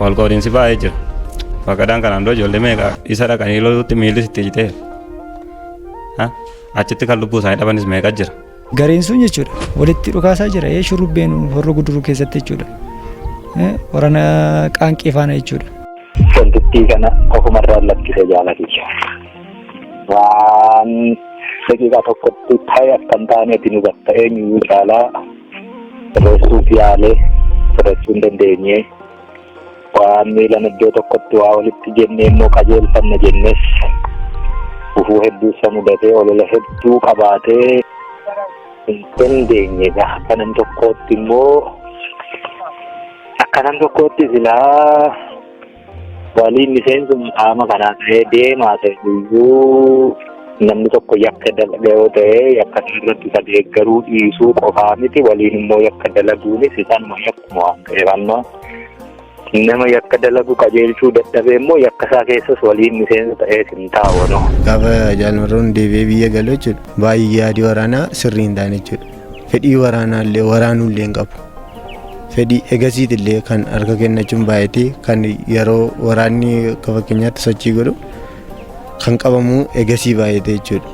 wal qoodiinsi baay'ee jira. Bakka kanaan dura ijoollee meeqa isa dhaqanii loluutti miilli sitti jitee achitti kan lubbuu isaanii dhabanis meeqa jira. Gareen sun jechuudha walitti dhukaasaa jira shurrubbeen horroo guduruu keessatti jechuudha. Waraana qaanqee faana jechuudha. Wanti kana ofumarraa lakkisee jaalaticha. Waan daqiiqaa tokkotti ta'e akkan taaneeti nu bakka eenyu caalaa sirreessuuf yaalee sirreessuu hin dandeenye. Waan miilan iddoo tokkotti waa walitti jennee immoo qajeelfanna jennes ufuu hedduu isa mudatee olola hedduu qabaatee hin dandeenyedha. Akkanan tokkotti immoo akkanan tokkotti silaa waliin miseensuma qaama kanaa ta'ee deemaa ta'e iyyuu namni tokko yakka dalaga yoo ta'e yakka irratti isa deeggaruu dhiisuu qofaa miti waliin immoo yakka dalaguunis isaanuma yakkuma waan ta'eef amma nama yakka dalagu qajeelchuu dadhabee immoo yakka isaa keessas waliin miseensa ta'ee hin taa'u no. Gaafa jaalmarroon deebi'ee biyya galu jechuudha baay'ee yaadii waraanaa sirrii hin taane jechuudha. Fedhii waraanaallee waraanullee hin qabu. Fedhii egasiitillee kan harka kennachuun baay'atee kan yeroo waraanni akka fakkeenyaatti sochii godhu kan qabamu egasii baay'atee jechuudha.